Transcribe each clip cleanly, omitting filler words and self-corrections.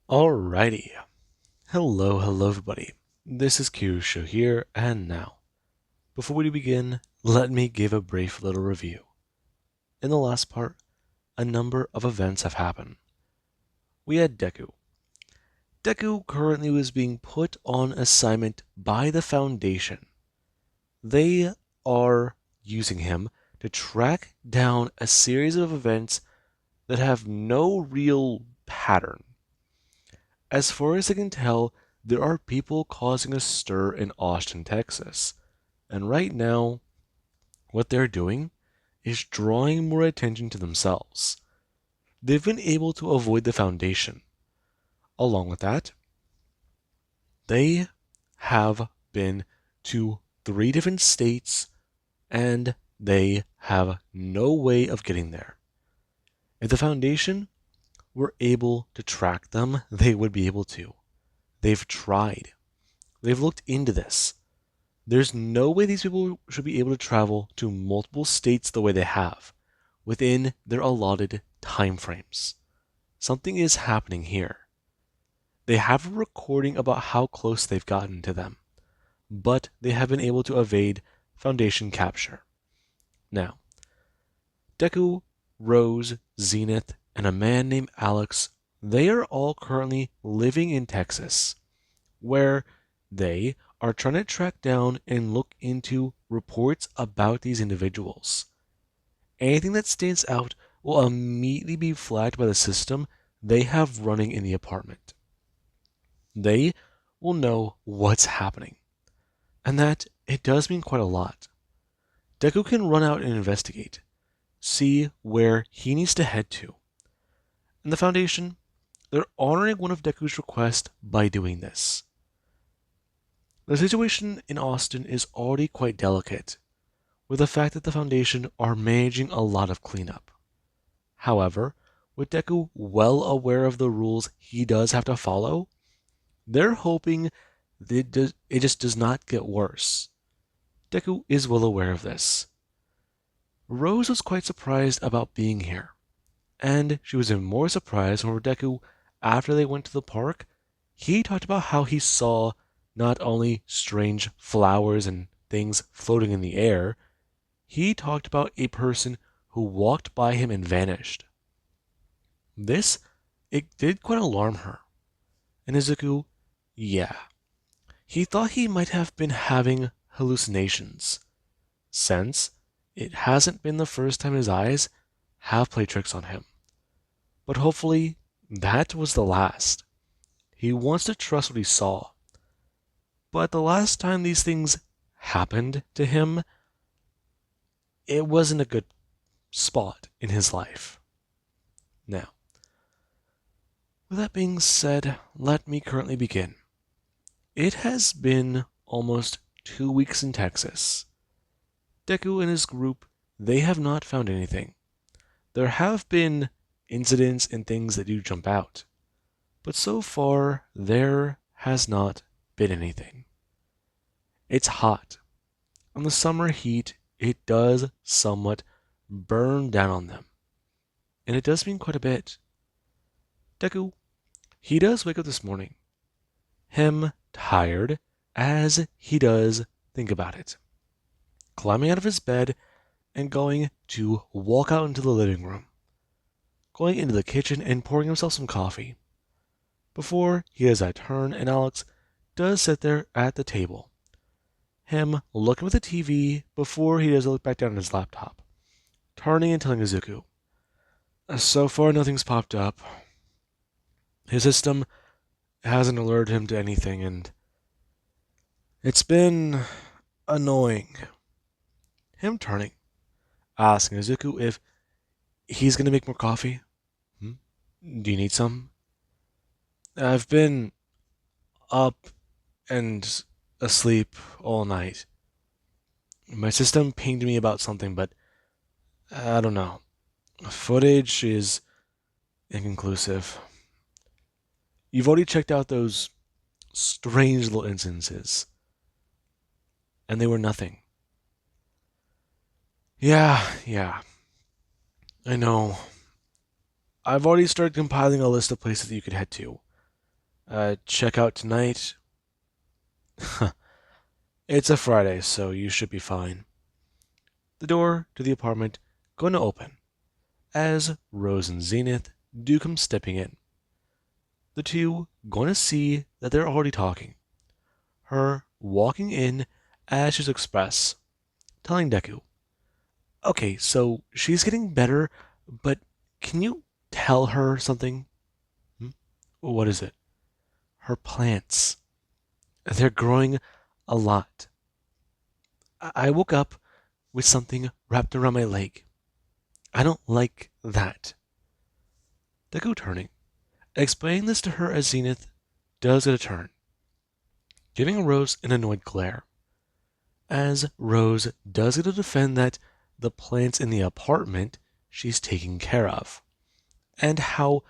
Alrighty. Hello everybody. This is Kyusho here, and now, before we begin, let me give a brief little review. In the last part, a number of events have happened. We had Deku. Deku currently was being put on assignment by the Foundation. They are using him to track down a series of events that have no real pattern. As far as I can tell, there are people causing a stir in Austin, Texas. And right now, what they're doing is drawing more attention to themselves. They've been able to avoid the Foundation. Along with that, they have been to 3 different states and they have no way of getting there. If the Foundation were able to track them, they would be able to. They've tried. They've looked into this. There's no way these people should be able to travel to multiple states the way they have, within their allotted time frames. Something is happening here. They have a recording about how close they've gotten to them, but they have been able to evade Foundation capture. Now, Deku, Rose, Zenith, and a man named Alex, they are all currently living in Texas, where they are trying to track down and look into reports about these individuals. Anything that stands out will immediately be flagged by the system they have running in the apartment. They will know what's happening, and that it does mean quite a lot. Deku can run out and investigate, see where he needs to head to. And the Foundation, they're honoring one of Deku's requests by doing this. The situation in Austin is already quite delicate, with the fact that the Foundation are managing a lot of cleanup. However, with Deku well aware of the rules he does have to follow, they're hoping that it just does not get worse. Deku is well aware of this. Rose was quite surprised about being here, and she was even more surprised when Deku, after they went to the park, he talked about how he saw not only strange flowers and things floating in the air, he talked about a person who walked by him and vanished. This, it did quite alarm her. And Izuku, yeah, he thought he might have been having hallucinations, since it hasn't been the first time his eyes have played tricks on him. But hopefully, that was the last. He wants to trust what he saw. But the last time these things happened to him, it wasn't a good spot in his life. Now, with that being said, let me currently begin. It has been almost 2 weeks in Texas. Deku and his group, they have not found anything. There have been incidents and things that do jump out, but so far there has not been anything. It's hot. On the summer heat, it does somewhat burn down on them, and it does mean quite a bit. Deku, he does wake up this morning, him tired as he does think about it, climbing out of his bed and going to walk out into the living room, going into the kitchen and pouring himself some coffee. Before he does that turn, and Alex does sit there at the table, him looking at the TV before he does look back down at his laptop, turning and telling Izuku, so far nothing's popped up. His system hasn't alerted him to anything, and it's been annoying. Him turning, asking Izuku if he's gonna make more coffee. Do you need some? I've been up and asleep all night. My system pinged me about something, but I don't know. Footage is inconclusive. You've already checked out those strange little instances, and they were nothing. Yeah, I know. I've already started compiling a list of places that you could head to. check out tonight? It's a Friday, so you should be fine. The door to the apartment going to open as Rose and Zenith do come stepping in. The two going to see that they're already talking. Her walking in as she's express, telling Deku, okay, so she's getting better, but can you tell her something? Hmm? What is it? Her plants. They're growing a lot. I woke up with something wrapped around my leg. I don't like that. Deku turning, explaining this to her as Zenith does get a turn, giving Rose an annoyed glare, as Rose does get to defend that the plants in the apartment she's taking care of, and how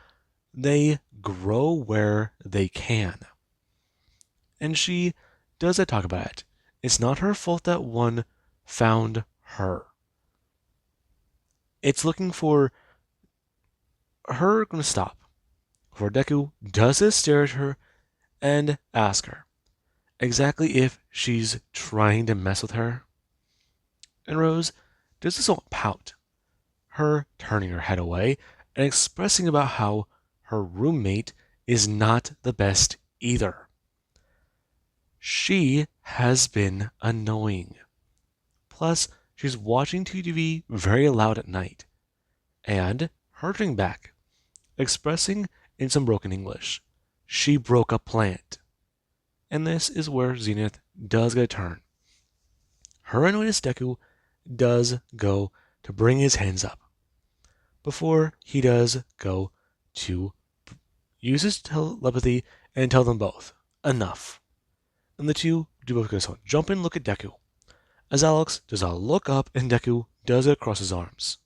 they grow where they can. And she does talk about it. It's not her fault that one found her. It's looking for her going to stop. For Deku does stare at her and ask her exactly if she's trying to mess with her. And Rose does this all pout, her turning her head away and expressing about how her roommate is not the best either. She has been annoying. Plus, she's watching TV very loud at night, and hurting back, expressing in some broken English, she broke a plant. And this is where Zenith does get a turn. Her annoyance Deku does go to bring his hands up, before he does go to use his telepathy and tell them both, enough. And the two do both go, so jump and look at Deku, as Alex does a look up and Deku does it across his arms,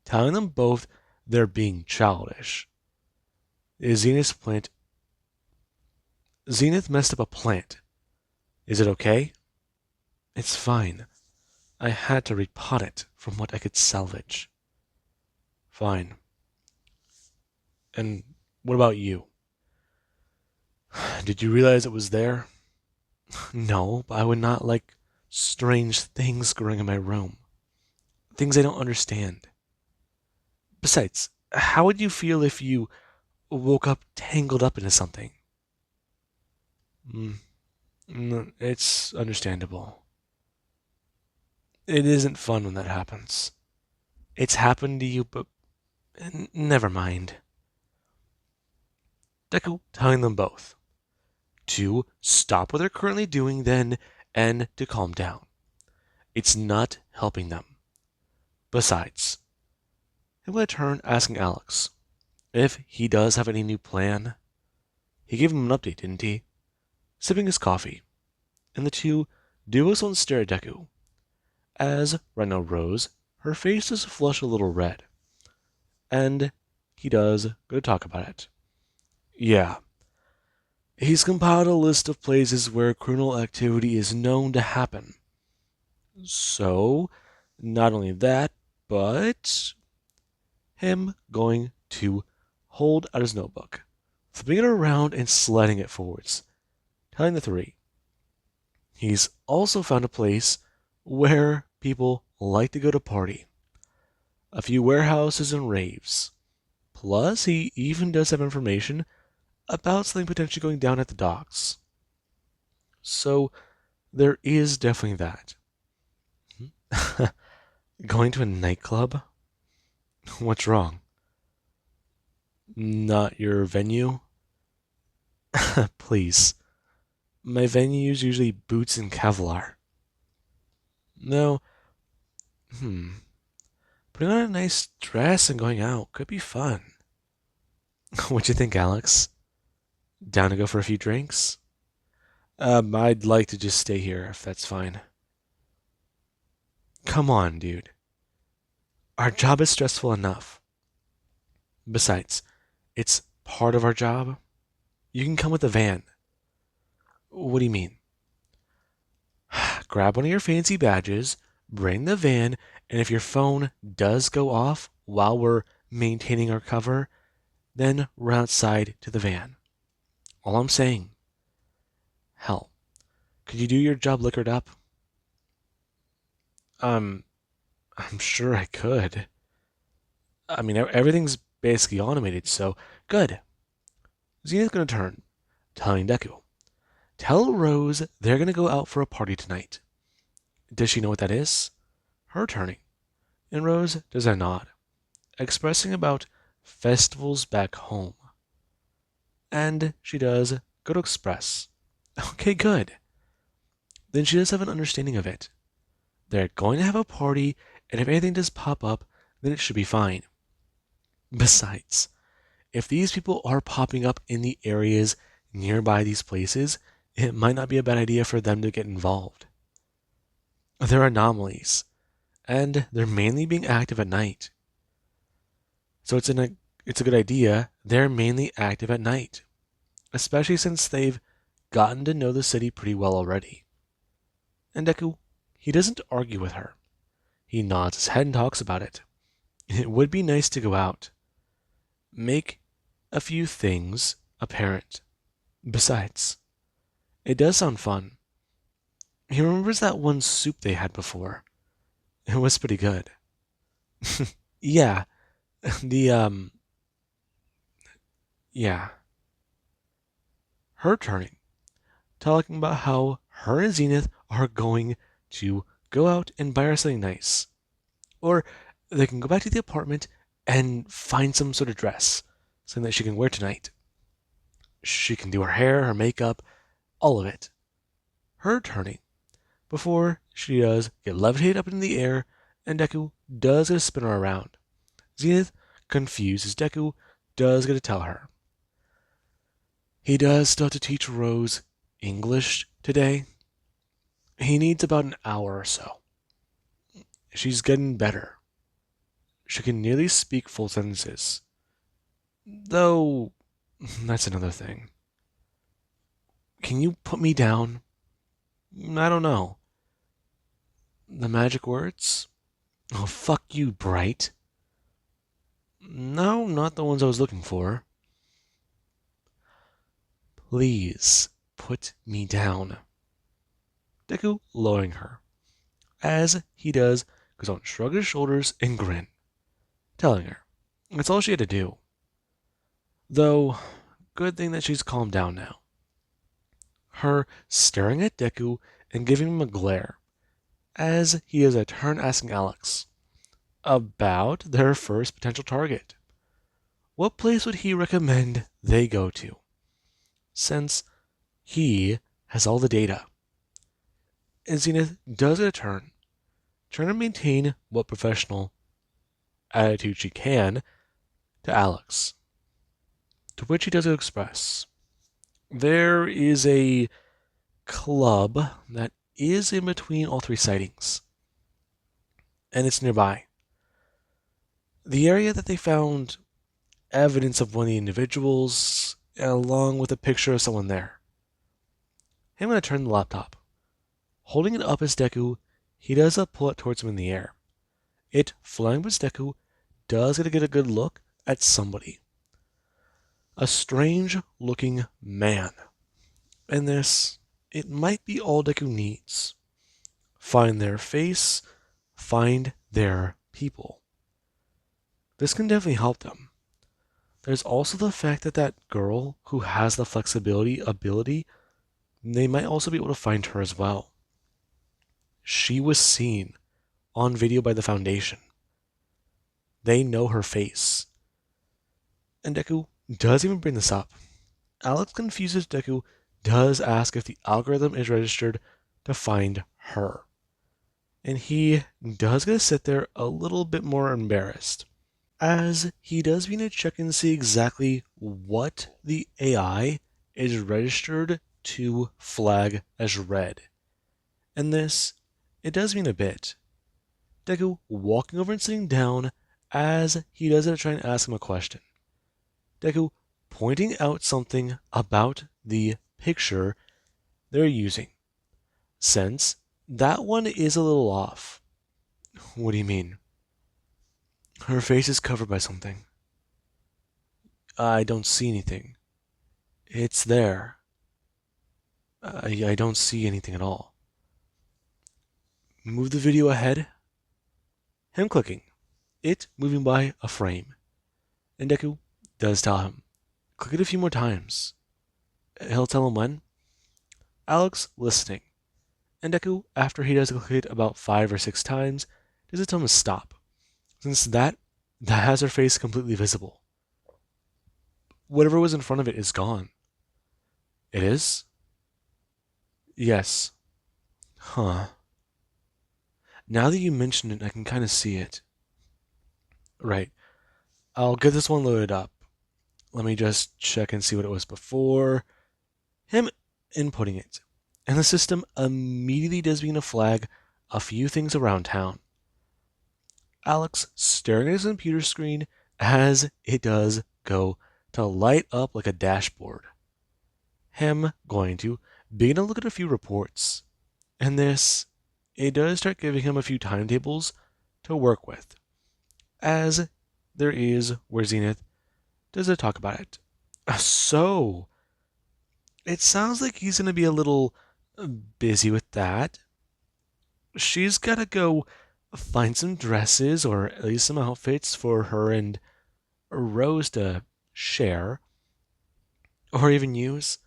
telling them both they're being childish. Is Zenith messed up a plant. Is it okay? It's fine. I had to repot it from what I could salvage. Fine. And what about you? Did you realize it was there? No, but I would not like strange things growing in my room. Things I don't understand. Besides, how would you feel if you woke up tangled up into something? It's understandable. It isn't fun when that happens. It's happened to you, but never mind. Deku telling them both to stop what they're currently doing then and to calm down. It's not helping them. Besides, I'm going to turn asking Alex if he does have any new plan. He gave him an update, didn't he? Sipping his coffee, and the two do also stare at Deku, as right now Rose, her face does flush a little red, and he does go to talk about it. Yeah, he's compiled a list of places where criminal activity is known to happen. So, not only that, but him going to hold out his notebook, flipping it around and sliding it forwards, telling the three he's also found a place where people like to go to party. A few warehouses and raves. Plus, he even does have information about something potentially going down at the docks. So, there is definitely that. Going to a nightclub? What's wrong? Not your venue? Please. My venue is usually Boots and Kevlar. No. Putting on a nice dress and going out could be fun. What'd you think, Alex? Down to go for a few drinks? I'd like to just stay here if that's fine. Come on, dude. Our job is stressful enough. Besides, it's part of our job. You can come with the van. What do you mean? Grab one of your fancy badges, bring the van, and if your phone does go off while we're maintaining our cover, then run outside to the van. All I'm saying, hell, could you do your job liquored up? Um, I'm sure I could. I mean, everything's basically automated, so good. Zenith's gonna turn, telling Deku, tell Rose they're gonna go out for a party tonight. Does she know what that is? Her turning, and Rose does a nod, expressing about festivals back home. And she does go to express. Okay, good. Then she does have an understanding of it. They're going to have a party, and if anything does pop up, then it should be fine. Besides, if these people are popping up in the areas nearby these places, it might not be a bad idea for them to get involved. They're anomalies, and they're mainly being active at night. So it's a good idea they're mainly active at night, especially since they've gotten to know the city pretty well already. And Deku, he doesn't argue with her. He nods his head and talks about it. It would be nice to go out. Make a few things apparent. Besides, it does sound fun. He remembers that one soup they had before. It was pretty good. Yeah, the, yeah. Her turning, talking about how her and Zenith are going to go out and buy her something nice. Or they can go back to the apartment and find some sort of dress, something that she can wear tonight. She can do her hair, her makeup, all of it. Her turning, before she does get levitated up in the air, and Deku does get to spin her around. Zenith, confused as Deku, does get to tell her. He does still have to teach Rose English today. He needs about an hour or so. She's getting better. She can nearly speak full sentences. Though, that's another thing. Can you put me down? I don't know. The magic words? Oh, fuck you, Bright. No, not the ones I was looking for. Please, put me down. Deku lowering her. As he does, goes on shrug his shoulders and grin, telling her that's all she had to do. Though, good thing that she's calmed down now. Her staring at Deku and giving him a glare, as he has a turn asking Alex about their first potential target. What place would he recommend they go to? Since he has all the data. And Zenith does get a turn, trying to maintain what professional attitude she can to Alex. To which he does express. There is a club that is in between all three sightings, and it's nearby. The area that they found evidence of one of the individuals, along with a picture of someone there. I'm going to turn the laptop. Holding it up as Deku, he does pull it towards him in the air. It, flying with Deku, does get a good look at somebody. A strange looking man. And this, it might be all Deku needs. Find their face, find their people. This can definitely help them. There's also the fact that that girl who has the flexibility ability, they might also be able to find her as well. She was seen on video by the Foundation. They know her face. And Deku does even bring this up. Alex confuses Deku, does ask if the algorithm is registered to find her. And he does get to sit there a little bit more embarrassed, as he does mean to check and see exactly what the AI is registered to flag as red. And this, it does mean a bit. Deku walking over and sitting down as he does it, trying to ask him a question. Deku pointing out something about the picture they're using, since that one is a little off. What do you mean? Her face is covered by something. I don't see anything. It's there. I don't see anything at all. Move the video ahead. Him clicking. It moving by a frame. And Deku does tell him. Click it a few more times. He'll tell him when. Alex listening. And Deku, after he does click it about 5 or 6 times, does tell him to stop. Since that has her face completely visible. Whatever was in front of it is gone. It is? Yes. Huh. Now that you mention it, I can kind of see it. Right. I'll get this one loaded up. Let me just check and see what it was before. Him inputting it. And the system immediately does begin to flag a few things around town. Alex staring at his computer screen as it does go to light up like a dashboard. Him going to begin to look at a few reports. And it does start giving him a few timetables to work with. As there is where Zenith does talk about it. So, it sounds like he's going to be a little busy with that. She's got to go find some dresses or at least some outfits for her and Rose to share or even use.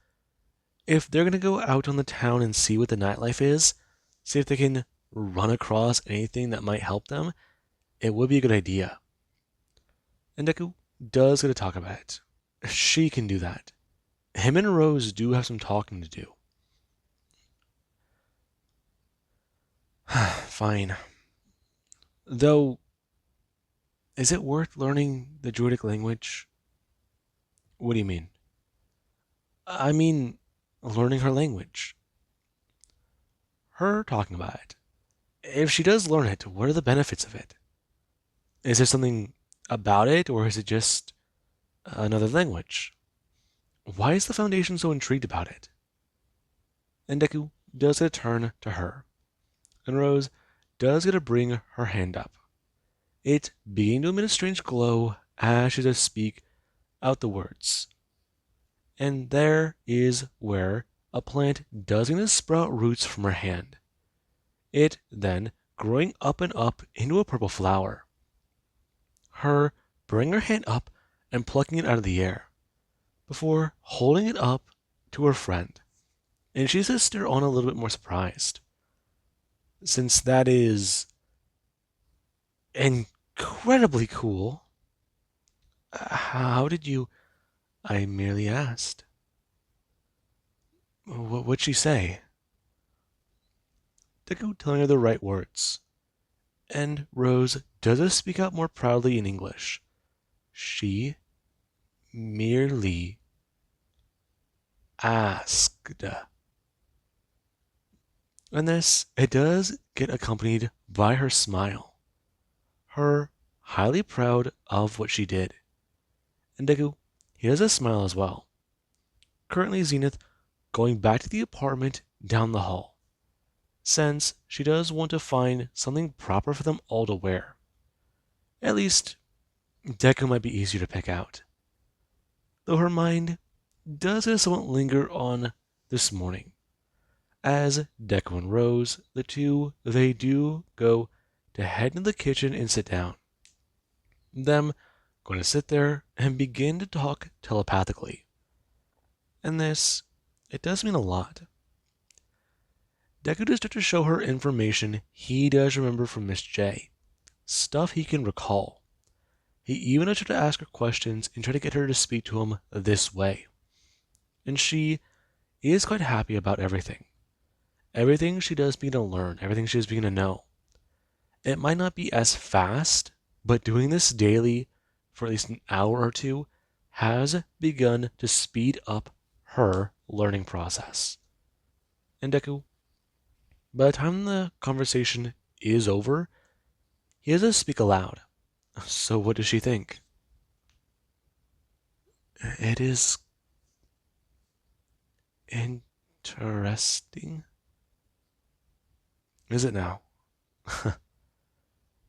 If they're going to go out on the town and see what the nightlife is, see if they can run across anything that might help them, it would be a good idea. And Deku does get to talk about it. She can do that. Him and Rose do have some talking to do. Fine. Though, is it worth learning the Druidic language? What do you mean? I mean, learning her language. Her talking about it. If she does learn it, what are the benefits of it? Is there something about it, or is it just another language? Why is the Foundation so intrigued about it? And Deku does get a turn to her. And Rose does get to bring her hand up. It beginning to emit a strange glow as she does speak out the words. And there is where a plant does begin to sprout roots from her hand. It then growing up and up into a purple flower. Her bringing her hand up and plucking it out of the air, before holding it up to her friend. And she says stare on a little bit more surprised. Since that is incredibly cool. How did you? I merely asked. What'd she say? Deku telling her the right words. And Rose does speak out more proudly in English. She merely asked. And it does get accompanied by her smile. Her highly proud of what she did. And Deku, he has a smile as well. Currently Zenith going back to the apartment down the hall, since she does want to find something proper for them all to wear. At least, Deku might be easier to pick out. Though her mind does somewhat linger on this morning. As Deku and Rose, the two, they do go to head into the kitchen and sit down. Them going to sit there and begin to talk telepathically. And it does mean a lot. Deku does start to show her information he does remember from Miss J. Stuff he can recall. He even does try to ask her questions and try to get her to speak to him this way. And she is quite happy about everything. Everything she does begin to learn, everything she does begin to know. It might not be as fast, but doing this daily for at least an hour or two has begun to speed up her learning process. And Deku, by the time the conversation is over, he has to speak aloud. So what does she think? It is interesting. Is it now?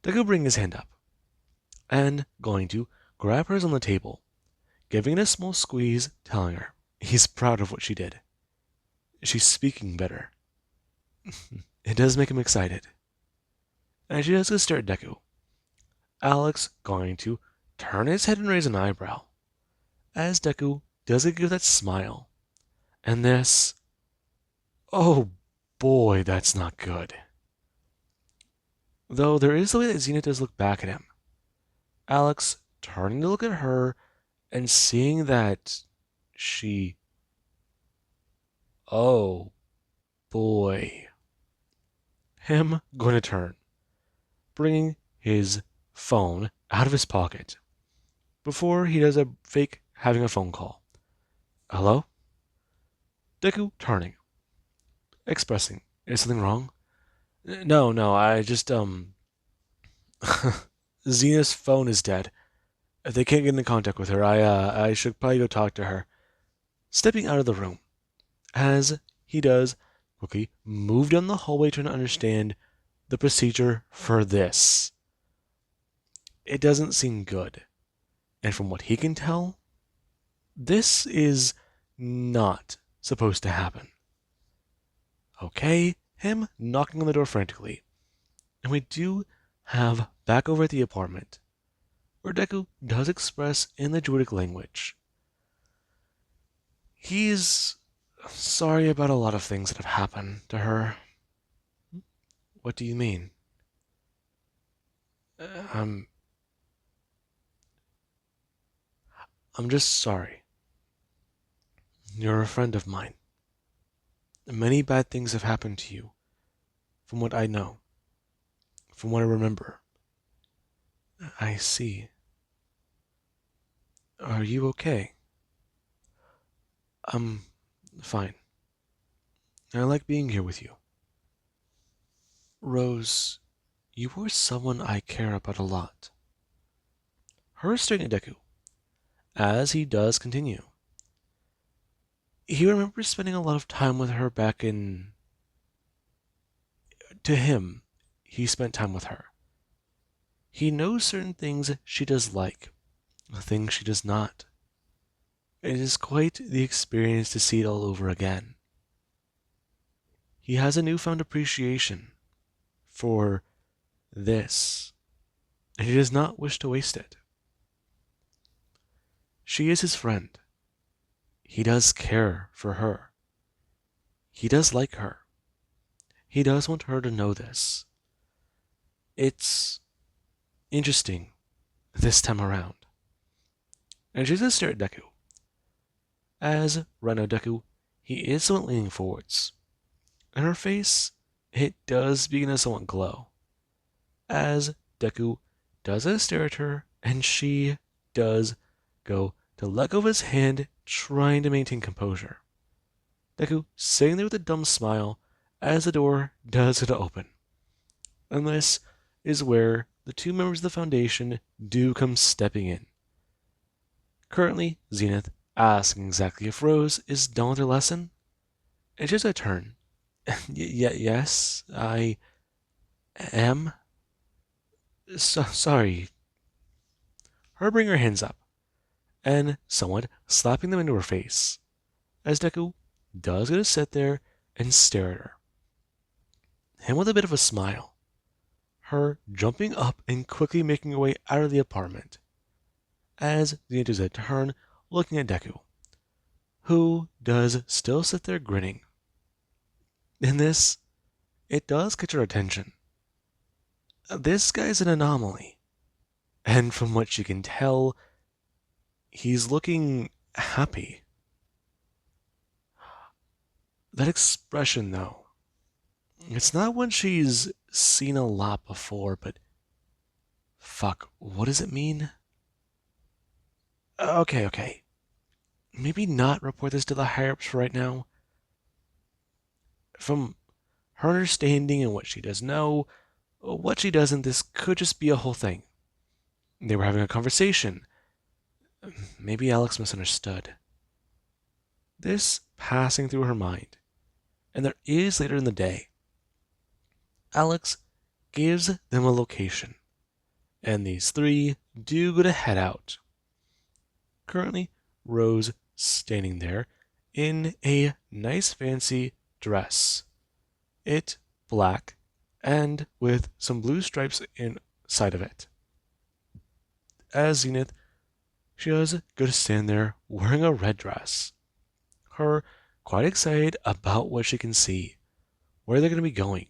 Deku bring his hand up and going to grab hers on the table, giving it a small squeeze, telling her, He's proud of what she did. She's speaking better. It does make him excited. And she does go stare at Deku. Alex going to turn his head and raise an eyebrow, as Deku does give that smile. And this, oh boy, that's not good. Though there is the way that Xena does look back at him. Alex turning to look at her and seeing that she, oh boy. Him going to turn, bringing his phone out of his pocket before he does a fake having a phone call. Hello? Deku turning, expressing, is something wrong? No, I just, Xena's phone is dead. They can't get in contact with her. I should probably go talk to her. Stepping out of the room, as he does, quickly move down the hallway trying to understand the procedure for this. It doesn't seem good. And from what he can tell, this is not supposed to happen. Okay, him knocking on the door frantically. And we do have back over at the apartment, where Deku does express in the Druidic language. He's sorry about a lot of things that have happened to her. What do you mean? I'm just sorry. You're a friend of mine. Many bad things have happened to you, from what I know, from what I remember. I see. Are you okay? I'm fine. I like being here with you. Rose, you were someone I care about a lot. Her staring at Deku, as he does continue. He remembers spending a lot of time with her back in... To him, he spent time with her. He knows certain things she does like, things she does not. It is quite the experience to see it all over again. He has a newfound appreciation for this, and he does not wish to waste it. She is his friend. He does care for her. He does like her. He does want her to know this. It's interesting this time around. And she does stare at Deku. As Rhino Deku, he is somewhat leaning forwards. And her face, it does begin to somewhat glow. As Deku does stare at her, and she does go to let go of his hand, trying to maintain composure. Deku sitting there with a dumb smile as the door does go to open. And this is where the two members of the Foundation do come stepping in. Currently, Zenith asking exactly if Rose is done with her lesson. It's just a turn. Yes, I am. Sorry. Her bring her hands up, and somewhat slapping them into her face, as Deku does go to sit there and stare at her. Him with a bit of a smile. Her jumping up and quickly making her way out of the apartment, as the does a turn looking at Deku, who does still sit there grinning. In this, it does catch her attention. This guy's an anomaly, and from what she can tell, he's looking happy. That expression, though, it's not one she's seen a lot before, but fuck, what does it mean? Okay. Maybe not report this to the higher-ups for right now. From her understanding and what she does know, what she doesn't, this could just be a whole thing. They were having a conversation. Maybe Alex misunderstood. This passing through her mind. And there is later in the day. Alex gives them a location. And these three do go to head out. Currently, Rose standing there in a nice fancy dress. It black and with some blue stripes inside of it. As Zenith, she was going to stand there wearing a red dress. Her quite excited about what she can see, where they're going to be going.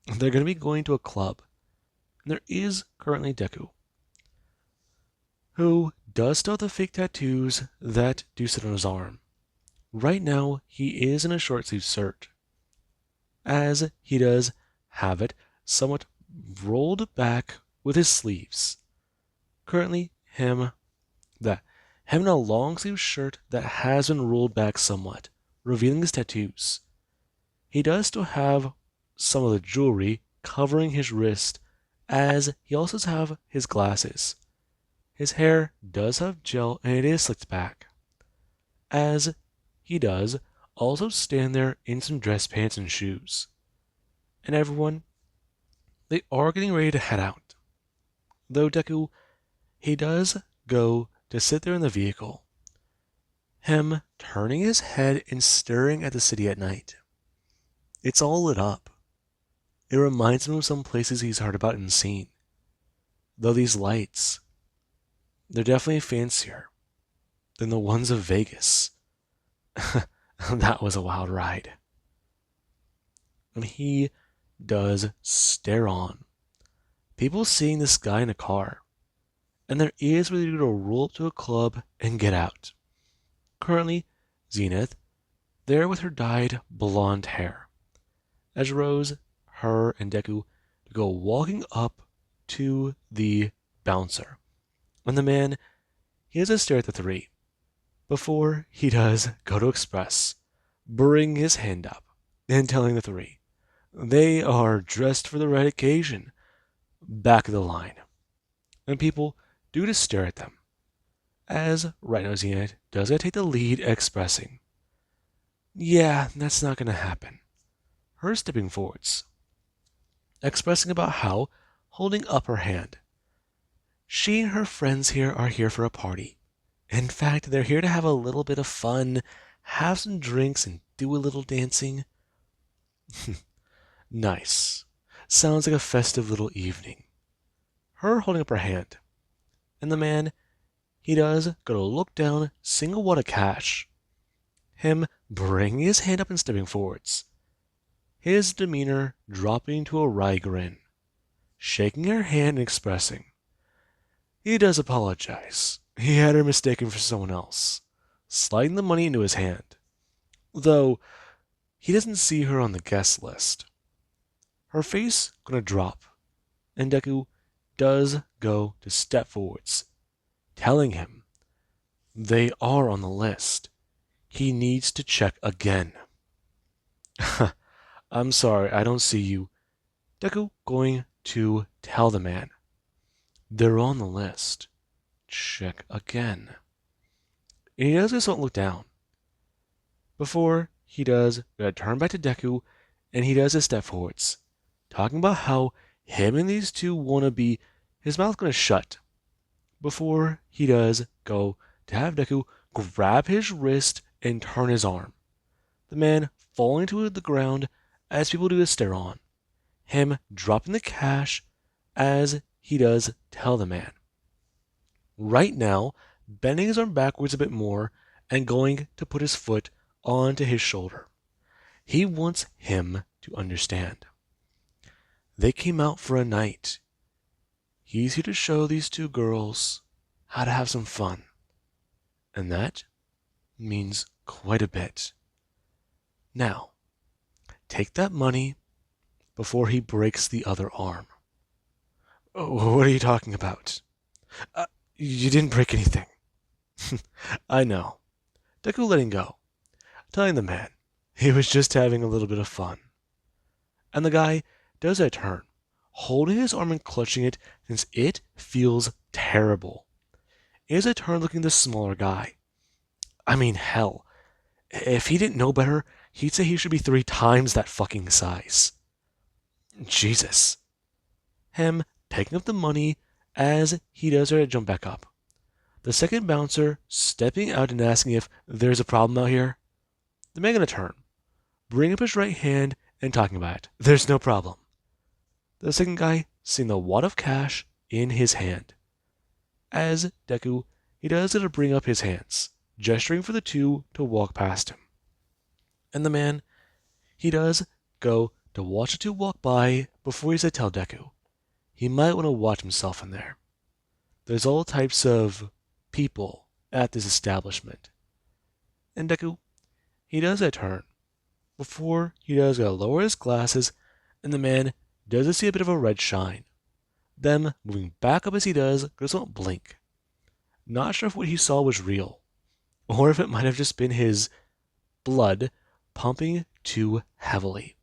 They're going to be going to a club. And there is currently Deku, who does still have the fake tattoos that do sit on his arm. Right now, he is in a short sleeve shirt, as he does have it somewhat rolled back with his sleeves. Currently, him in a long sleeve shirt that has been rolled back somewhat, revealing his tattoos. He does still have some of the jewelry covering his wrist, as he also does have his glasses. His hair does have gel and it is slicked back, as he does also stand there in some dress pants and shoes. And everyone, they are getting ready to head out. Though Deku, he does go to sit there in the vehicle, him turning his head and staring at the city at night. It's all lit up. It reminds him of some places he's heard about and seen. Though these lights, they're definitely fancier than the ones of Vegas. That was a wild ride. And he does stare on. People seeing this guy in a car. And there is ready to roll up to a club and get out. Currently, Zenith, there with her dyed blonde hair. As Rose, her, and Deku go walking up to the bouncer. And the man, he has a stare at the three. Before he does go to express, bring his hand up and telling the three, they are dressed for the right occasion. Back of the line. And people do just stare at them. As right now Zenith does take the lead expressing, yeah, that's not going to happen. Her stepping forwards, expressing about how, holding up her hand, she and her friends here are here for a party. In fact, they're here to have a little bit of fun, have some drinks, and do a little dancing. Nice. Sounds like a festive little evening. Her holding up her hand. And the man, he does go to look down, seeing a wad of cash. Him bringing his hand up and stepping forwards. His demeanor dropping to a wry grin. Shaking her hand and expressing, he does apologize. He had her mistaken for someone else. Sliding the money into his hand. Though, he doesn't see her on the guest list. Her face gonna drop. And Deku does go to step forwards, telling him they are on the list. He needs to check again. I'm sorry, I don't see you. Deku going to tell the man. They're on the list. Check again. And he does just don't look down. Before he does turn back to Deku, and he does a step forwards, talking about how him and these two want to be, his mouth going to shut. Before he does go to have Deku grab his wrist and turn his arm. The man falling to the ground as people do a stare on. Him dropping the cash as he does tell the man. Right now, bending his arm backwards a bit more and going to put his foot onto his shoulder. He wants him to understand. They came out for a night. He's here to show these two girls how to have some fun. And that means quite a bit. Now, take that money before he breaks the other arm. Oh, what are you talking about? You didn't break anything. I know. Deku letting go, telling the man he was just having a little bit of fun. And the guy does a turn, holding his arm and clutching it since it feels terrible. It is a turn looking the smaller guy. I mean, hell, if he didn't know better, he'd say he should be 3 times that fucking size. Jesus. Him taking up the money as he does her to jump back up. The second bouncer stepping out and asking if there's a problem out here. The man gonna turn, bring up his right hand, and talking about it. There's no problem. The second guy seeing the wad of cash in his hand. As Deku, he does gonna bring up his hands, gesturing for the two to walk past him. And the man, he does go to watch the two walk by before he said tell Deku. He might want to watch himself in there. There's all types of people at this establishment. And Deku, he does a turn. Before he does go lower his glasses, and the man does see a bit of a red shine. Them moving back up as he does, just won't blink. Not sure if what he saw was real, or if it might have just been his blood pumping too heavily.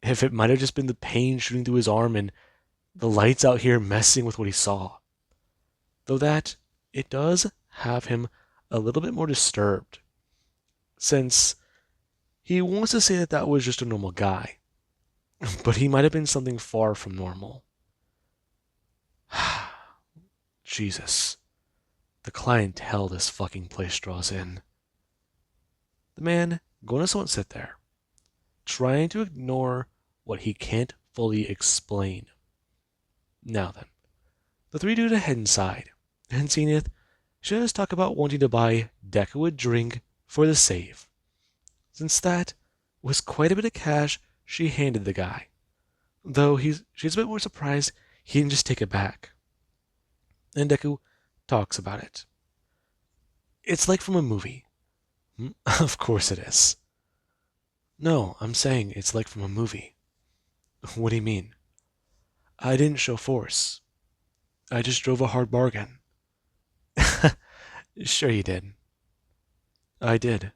If it might have just been the pain shooting through his arm and the lights out here messing with what he saw. Though that, it does have him a little bit more disturbed, since he wants to say that that was just a normal guy, but he might have been something far from normal. Jesus. The clientele this fucking place draws in. The man going to won't sit there, trying to ignore what he can't fully explain. Now then, the three do head inside, and Zenith should just talk about wanting to buy Deku a drink for the save, since that was quite a bit of cash she handed the guy, though she's a bit more surprised he didn't just take it back. And Deku talks about it. It's like from a movie. Of course it is. No, I'm saying it's like from a movie. What do you mean? I didn't show force. I just drove a hard bargain. Sure you did. I did.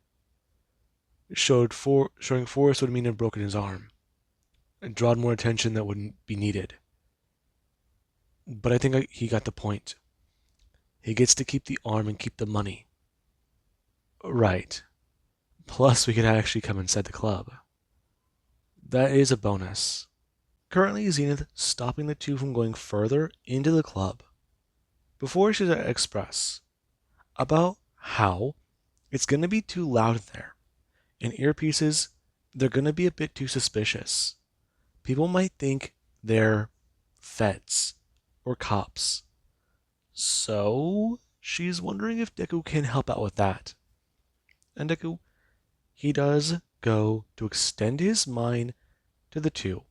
Showing force would mean have broken his arm, and drawn more attention that wouldn't be needed. But I think he got the point. He gets to keep the arm and keep the money. Right. Plus, we can actually come inside the club. That is a bonus. Currently, Zenith stopping the two from going further into the club. Before she should express about how it's going to be too loud in there, and earpieces, they're going to be a bit too suspicious. People might think they're feds or cops. So, she's wondering if Deku can help out with that. And Deku, he does go to extend his mind to the two.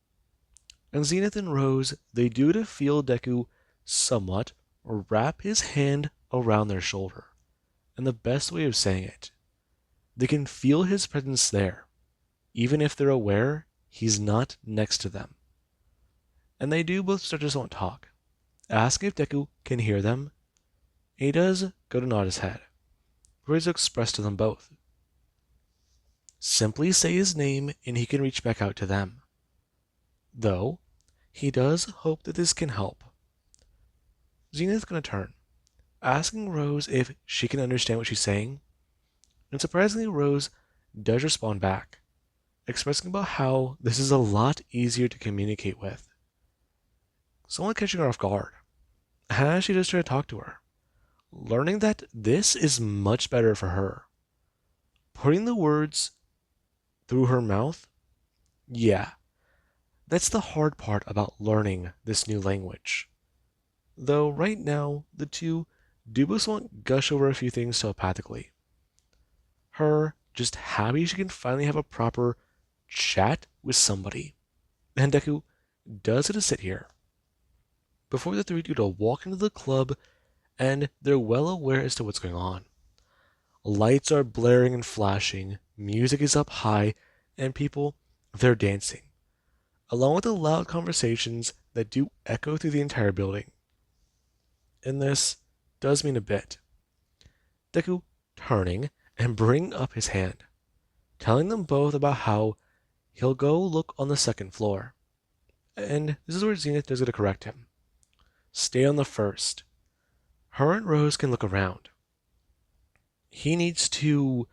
And Zenith and Rose, they do to feel Deku somewhat, or wrap his hand around their shoulder. And the best way of saying it, they can feel his presence there, even if they're aware he's not next to them. And they do both start to just want to talk, asking if Deku can hear them. And he does go to nod his head, where he's expressed to them both. Simply say his name and he can reach back out to them. Though, he does hope that this can help. Zenith's gonna turn, asking Rose if she can understand what she's saying. And surprisingly, Rose does respond back, expressing about how this is a lot easier to communicate with. Somewhat catching her off guard, as she does try to talk to her, learning that this is much better for her. Putting the words through her mouth? Yeah, that's the hard part about learning this new language. Though right now, the two do both want gush over a few things telepathically. Her just happy she can finally have a proper chat with somebody. And Deku does get to sit here. Before the three do to walk into the club, and they're well aware as to what's going on. Lights are blaring and flashing, music is up high, and people, they're dancing, along with the loud conversations that do echo through the entire building. And this does mean a bit. Deku turning and bringing up his hand, telling them both about how he'll go look on the second floor. And this is where Zenith does get to correct him. Stay on the first. Her and Rose can look around. He needs to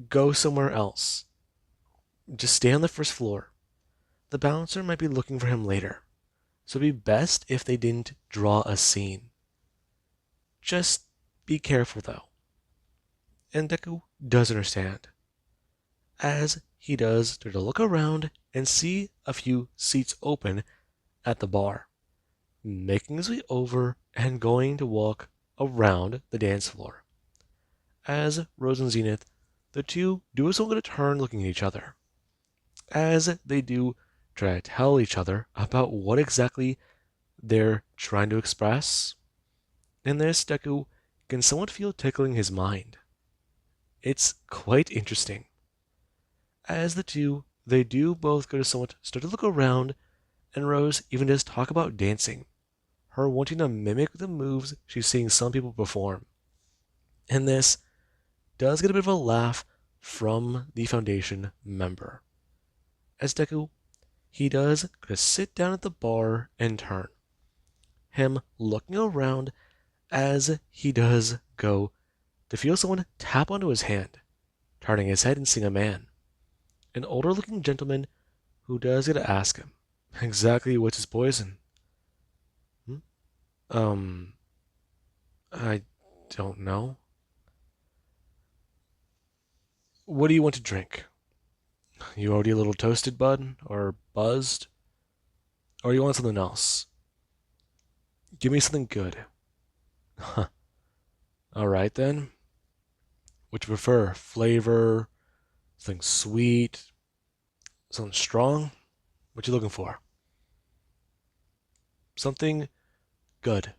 go somewhere else. Just stay on the first floor. The bouncer might be looking for him later, so it'd be best if they didn't draw a scene. Just be careful though. And Deku does understand, as he does start to look around and see a few seats open at the bar, making his way over and going to walk around the dance floor. As Rose and Zenith, the two do a sort of turn looking at each other, as they do try to tell each other about what exactly they're trying to express. And this, Deku can somewhat feel tickling his mind. It's quite interesting. As the two, they do both go to somewhat start to look around, and Rose even does talk about dancing, her wanting to mimic the moves she's seeing some people perform. And this does get a bit of a laugh from the Foundation member. As Deku, he does go to sit down at the bar and turn, him looking around as he does go to feel someone tap onto his hand, turning his head and seeing a man, an older looking gentleman who does get to ask him, exactly what's his poison? Hmm? Um, I don't know. What do you want to drink? You already a little toasted, bud? Or buzzed? Or you want something else? Give me something good. Huh. Alright then. What you prefer? Flavor? Something sweet? Something strong? What you looking for? Something good.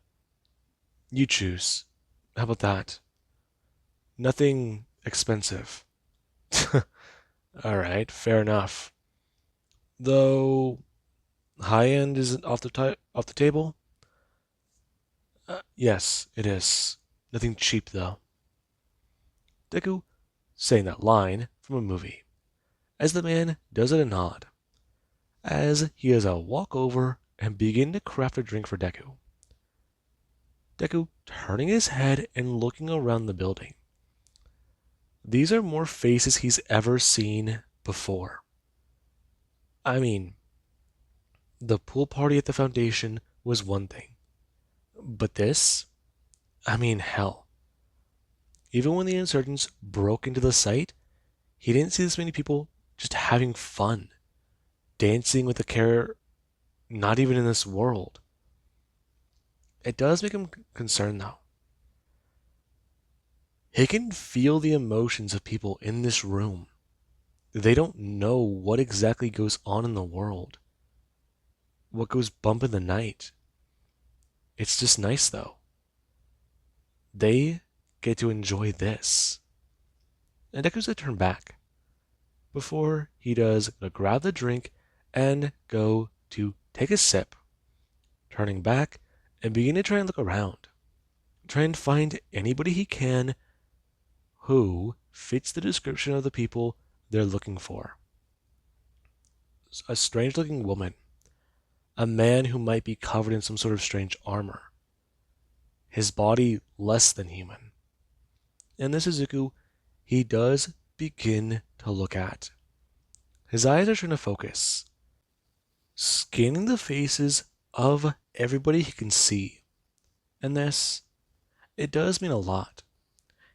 You choose. How about that? Nothing expensive. Alright, fair enough. Though high end isn't off the table? Yes, it is. Nothing cheap though. Deku saying that line from a movie, as the man does it a nod, as he has a walk over and begin to craft a drink for Deku. Deku turning his head and looking around the building. These are more faces he's ever seen before. I mean, the pool party at the Foundation was one thing, but this? I mean, hell. Even when the insurgents broke into the site, he didn't see this many people just having fun, dancing with a care not even in this world. It does make him concerned though. He can feel the emotions of people in this room. They don't know what exactly goes on in the world, what goes bump in the night. It's just nice though. They get to enjoy this. And Deku's gonna turn back before he does grab the drink and go to take a sip, turning back and begin to try and look around, try and find anybody he can who fits the description of the people they're looking for. A strange looking woman, a man who might be covered in some sort of strange armor, his body less than human. And this Izuku, he does begin to look at. His eyes are trying to focus, scanning the faces of everybody he can see. And this, it does mean a lot.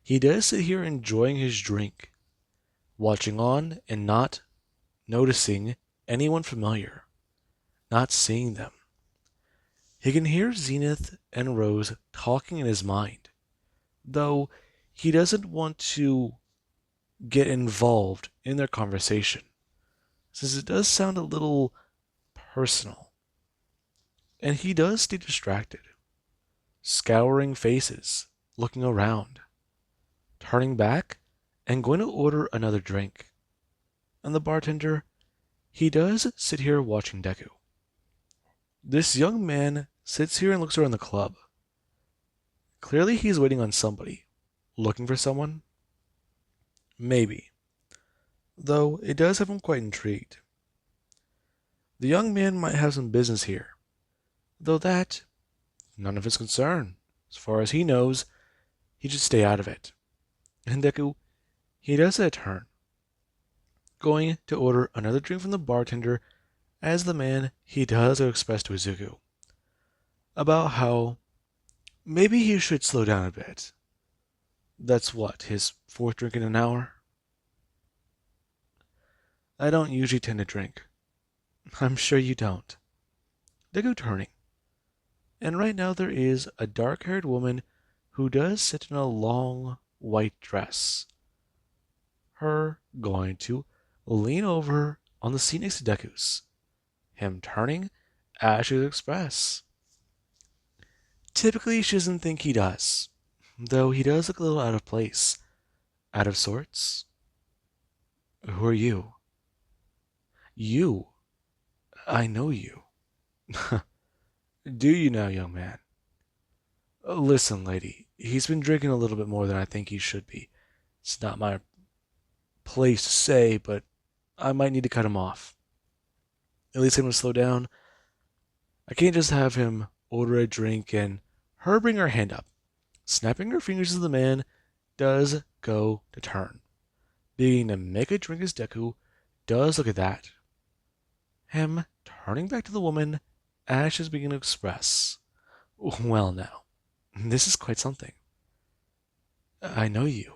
He does sit here enjoying his drink, watching on and not noticing anyone familiar, not seeing them. He can hear Zenith and Rose talking in his mind, though he doesn't want to get involved in their conversation, since it does sound a little personal. And he does stay distracted, scouring faces, looking around, turning back, and going to order another drink. And the bartender, he does sit here watching Deku. This young man sits here and looks around the club. Clearly he's waiting on somebody. Looking for someone? Maybe. Though it does have him quite intrigued. The young man might have some business here. Though that, none of his concern. As far as he knows, he should stay out of it. And Deku, he does a turn, going to order another drink from the bartender, as the man he does express to Izuku about how maybe he should slow down a bit. That's what, his fourth drink in an hour? I don't usually tend to drink. I'm sure you don't. Deku turning. And right now there is a dark-haired woman who does sit in a long white dress. Her going to lean over on the seat next to Deku's. Him turning, Ash's express. Typically, she doesn't think he does, though he does look a little out of place. Out of sorts? Who are you? You? I know you. Do you now, young man? Listen, lady, he's been drinking a little bit more than I think he should be. It's not my place to say, but I might need to cut him off. At least I'm gonna slow down. I can't just have him order a drink and her bring her hand up. Snapping her fingers to the man does go to turn. Being to make a drink as Deku does look at that. Him turning back to the woman, Ash is beginning to express. Well now, this is quite something. I know you.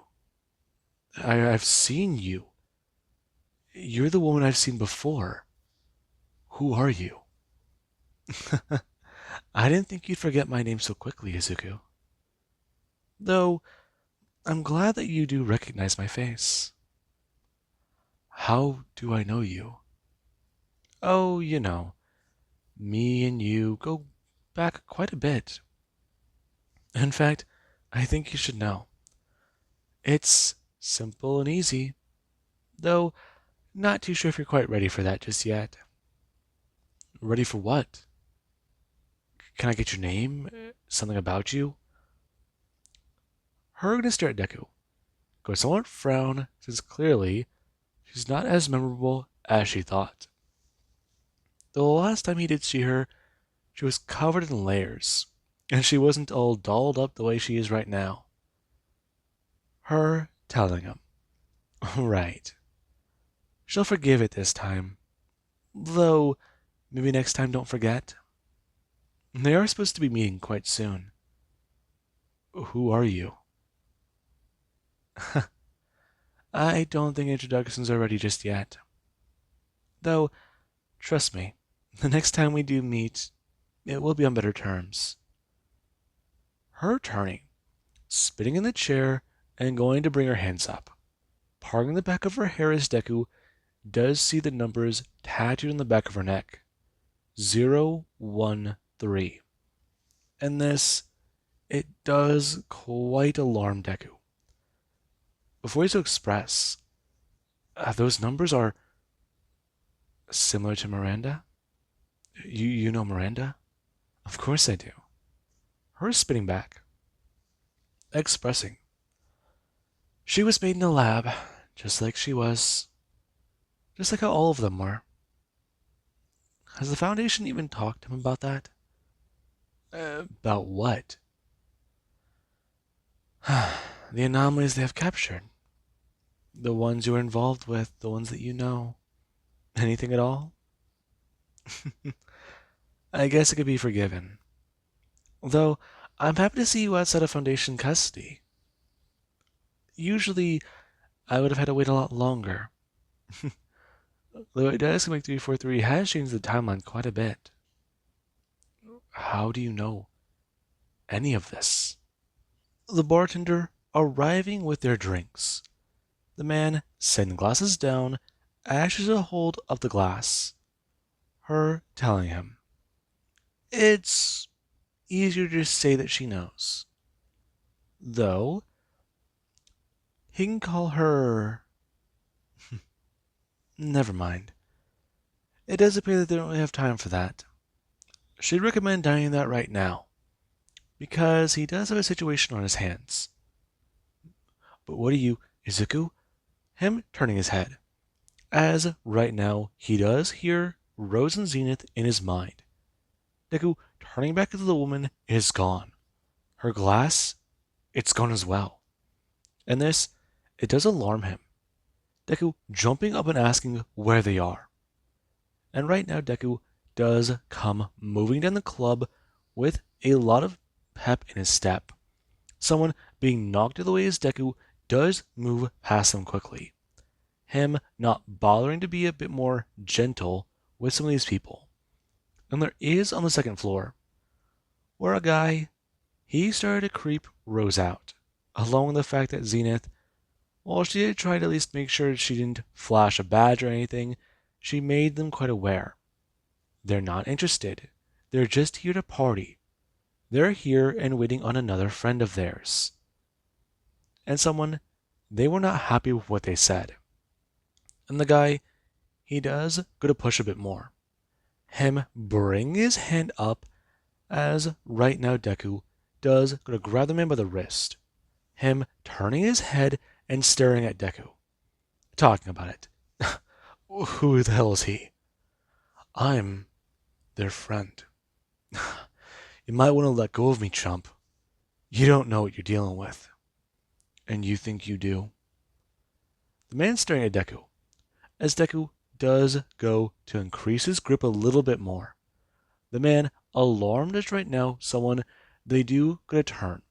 I've seen you. You're the woman I've seen before. Who are you? I didn't think you'd forget my name so quickly, Izuku. Though, I'm glad that you do recognize my face. How do I know you? Oh, you know, me and you go back quite a bit. In fact, I think you should know. It's simple and easy, though not too sure if you're quite ready for that just yet. Ready for what? Can I get your name? Something about you? Her gonna stare at Deku. Go somewhat frown, since clearly she's not as memorable as she thought. The last time he did see her, she was covered in layers, and she wasn't all dolled up the way she is right now. Her telling him. Right. She'll forgive it this time. Though, maybe next time don't forget. They are supposed to be meeting quite soon. Who are you? I don't think introductions are ready just yet. Though, trust me, the next time we do meet, it will be on better terms. Her turning, spitting in the chair, and going to bring her hands up. Parting the back of her hair as Deku does see the numbers tattooed on the back of her neck. 013. And this, it does quite alarm Deku. Before he's to express, those numbers are similar to Miranda? You know Miranda? Of course I do. Her spitting back. Expressing. She was made in a lab, just like she was. Just like how all of them were. Has the Foundation even talked to him about that? About what? The anomalies they have captured. The ones you were involved with, the ones that you know. Anything at all? I guess it could be forgiven. Though, I'm happy to see you outside of Foundation custody. Usually, I would have had to wait a lot longer. Though it does seem like 343 has changed the timeline quite a bit. How do you know any of this? The bartender arriving with their drinks. The man setting the glasses down, ashes a hold of the glass. Her telling him. It's easier to just say that she knows. Though, he can call her... Never mind. It does appear that they don't really have time for that. She'd recommend dining that right now, because he does have a situation on his hands. But what are you, Izuku? Him turning his head, as right now he does hear Rose and Zenith in his mind. Deku turning back to the woman is gone. Her glass, it's gone as well. And this, it does alarm him. Deku jumping up and asking where they are. And right now Deku does come moving down the club with a lot of pep in his step. Someone being knocked out of the way as Deku does move past him quickly. him not bothering to be a bit more gentle with some of these people. And there is on the second floor where a guy, he started to creep Rose out, along with the fact that Zenith, while she did try to at least make sure she didn't flash a badge or anything, she made them quite aware. They're not interested. They're just here to party. They're here and waiting on another friend of theirs. And someone, they were not happy with what they said. And the guy, he does go to push a bit more. Him bring his hand up as right now Deku does go to grab the man by the wrist. Him turning his head and staring at Deku. Talking about it. Who the hell is he? I'm their friend. You might want to let go of me, chump. You don't know what you're dealing with. And you think you do? The man's staring at Deku, as Deku does go to increase his grip a little bit more. The man, alarmed as right now, someone, they do go to turn,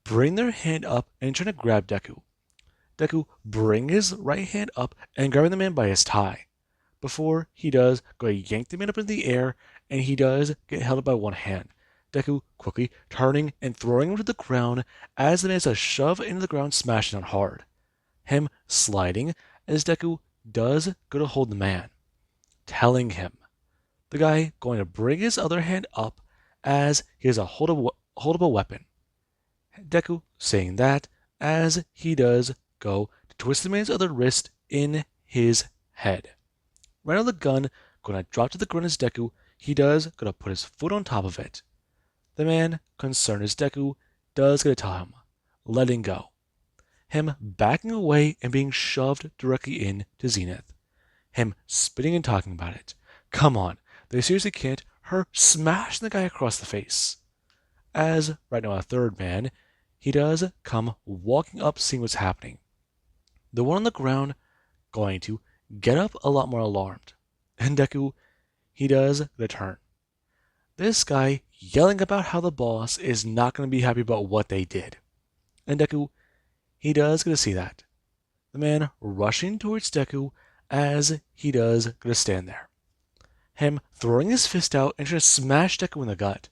bring their hand up and trying to grab Deku. Deku bring his right hand up and grabbing the man by his tie. Before he does, go to yank the man up in the air, and he does get held up by one hand. Deku quickly turning and throwing him to the ground as the man is a shove into the ground, smashing it hard. Him sliding as Deku does go to hold the man, telling him. The guy going to bring his other hand up as he has a holdable weapon. Deku saying that as he does go to twist the man's other wrist in his head. Right on the gun, going to drop to the ground as Deku, he does going to put his foot on top of it. The man, concerned as Deku, does going to tell him, letting go. Him backing away and being shoved directly into Zenith. Him spitting and talking about it. Come on, they seriously can't. Her smashing the guy across the face. As, right now, a third man, he does come walking up, seeing what's happening. The one on the ground going to get up a lot more alarmed. And Deku, he does return. This guy yelling about how the boss is not going to be happy about what they did. And Deku, he does get to see that. The man rushing towards Deku as he does get to stand there. Him throwing his fist out and trying to smash Deku in the gut.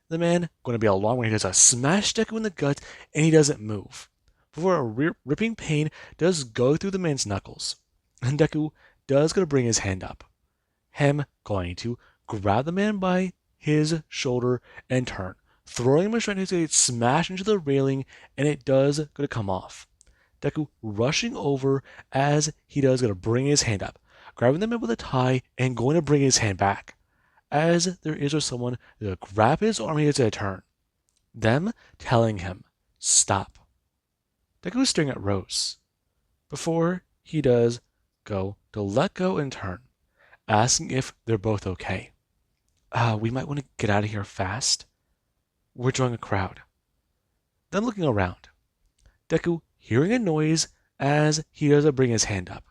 The man going to be alarmed when he does a smash Deku in the gut and he doesn't move. Before a ripping pain does go through the man's knuckles. And Deku does go to bring his hand up. Him going to grab the man by his shoulder and turn, throwing him straight to smash into the railing, and it does go to come off. Deku rushing over as he does go to bring his hand up, grabbing the man with a tie and going to bring his hand back. As there is someone to grab his arm, he gets a turn. Them telling him, stop. Deku is staring at Rose. Before he does go to let go and turn, asking if they're both okay. We might want to get out of here fast. We're drawing a crowd. Then looking around. Deku hearing a noise as he does bring his hand up.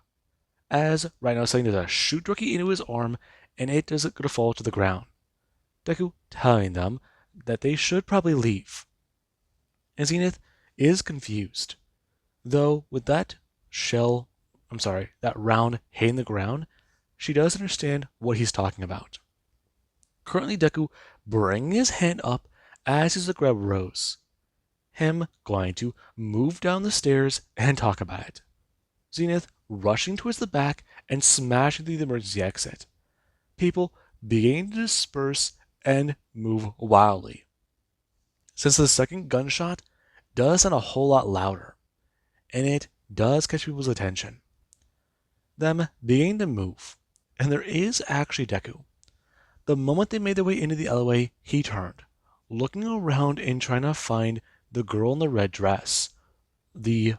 As right now something does a shoot directly into his arm and it doesn't go to fall to the ground. Deku telling them that they should probably leave. And Zenith is confused. Though with that round hitting the ground, she does understand what he's talking about. Currently Deku bringing his hand up as he's to grab Rose. Him going to move down the stairs and talk about it. Zenith rushing towards the back and smashing through the emergency exit. People beginning to disperse and move wildly. Since the second gunshot does sound a whole lot louder, and it does catch people's attention. Them beginning to move, and there is actually Deku. The moment they made their way into the alleyway, he turned, looking around and trying to find the girl in the red dress, the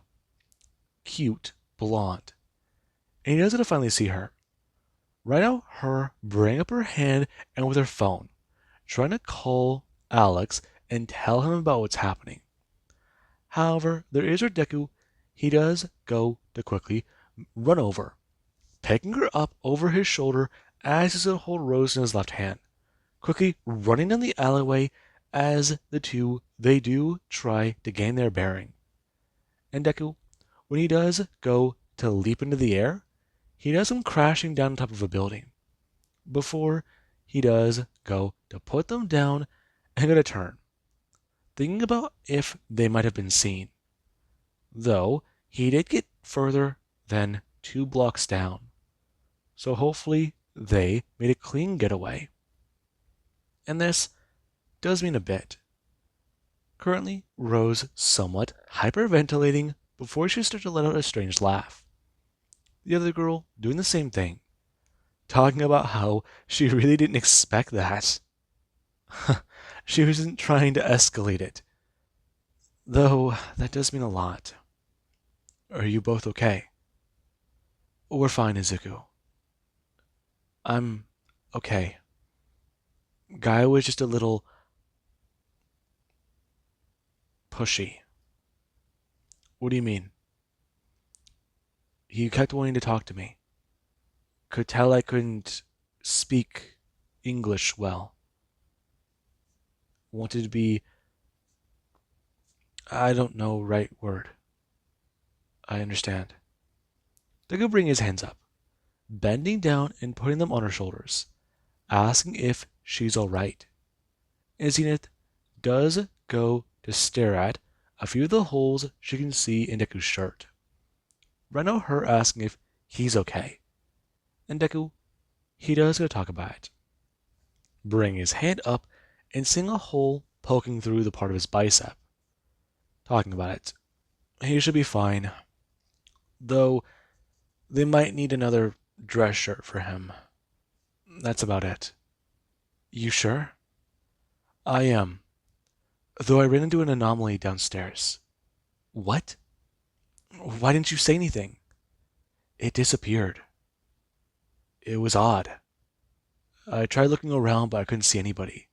cute blonde. And he does get to finally see her. Right now, her bring up her hand and with her phone, trying to call Alex and tell him about what's happening. However, there is her Deku. He does go to quickly run over, picking her up over his shoulder as he's going to hold Rose in his left hand, quickly running down the alleyway as the two, they do try to gain their bearing. And Deku, when he does go to leap into the air, he does come crashing down on top of a building before he does go to put them down and go to turn, thinking about if they might have been seen. Though he did get further than 2 blocks down, so hopefully they made a clean getaway. And this does mean a bit. Currently, Rose somewhat hyperventilating before she starts to let out a strange laugh. The other girl doing the same thing, talking about how she really didn't expect that. She wasn't trying to escalate it. Though, that does mean a lot. Are you both okay? We're fine, Izuku. I'm okay. Guy was just a little pushy. What do you mean? He kept wanting to talk to me. Could tell I couldn't speak English well. Wanted to be... I don't know right word. I understand. Deku bring his hands up, bending down and putting them on her shoulders, asking if she's alright. And Zenith does go to stare at a few of the holes she can see in Deku's shirt. Right now her asking if he's okay. And Deku, he does go to talk about it. Bring his hand up and seeing a hole poking through the part of his bicep. Talking about it. He should be fine. Though, they might need another dress shirt for him. That's about it. You sure? I am. Though I ran into an anomaly downstairs. What? Why didn't you say anything? It disappeared. It was odd. I tried looking around, but I couldn't see anybody.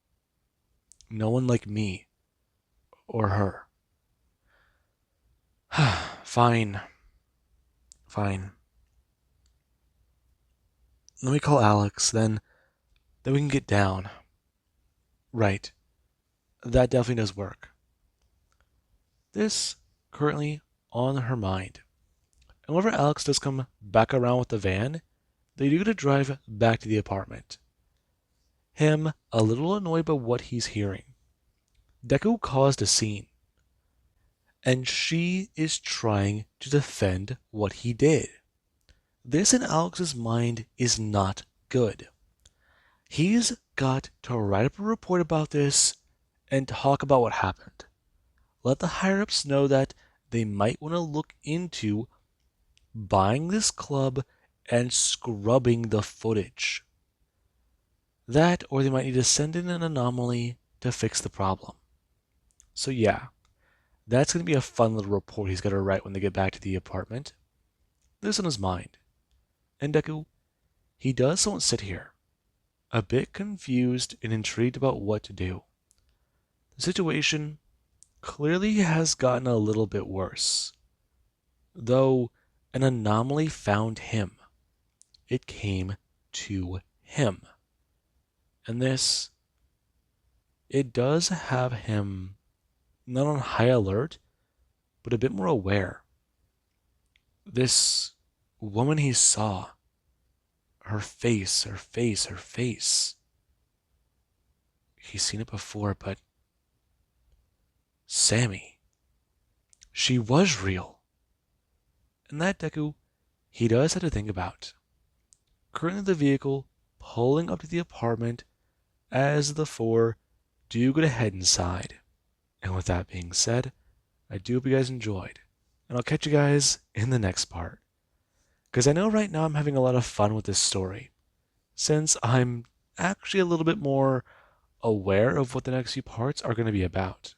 No one like me. Or her. Fine. Fine. Let me call Alex, then we can get down. Right. That definitely does work. This currently on her mind. And whenever Alex does come back around with the van, they do get to drive back to the apartment. Him a little annoyed by what he's hearing. Deku caused a scene. And she is trying to defend what he did. This in Alex's mind is not good. He's got to write up a report about this and talk about what happened. Let the higher-ups know that they might want to look into buying this club and scrubbing the footage. That, or they might need to send in an anomaly to fix the problem. So yeah, that's going to be a fun little report he's got to write when they get back to the apartment. This on his mind. And Deku, he does won't sit here, a bit confused and intrigued about what to do. The situation clearly has gotten a little bit worse. Though an anomaly found him, it came to him. And this, it does have him not on high alert, but a bit more aware. This woman he saw, her face. He's seen it before, but Sammy, she was real. And that Deku, he does have to think about. Currently the vehicle pulling up to the apartment as the four do go to head inside. And with that being said, I do hope you guys enjoyed. And I'll catch you guys in the next part. Because I know right now I'm having a lot of fun with this story, since I'm actually a little bit more aware of what the next few parts are going to be about.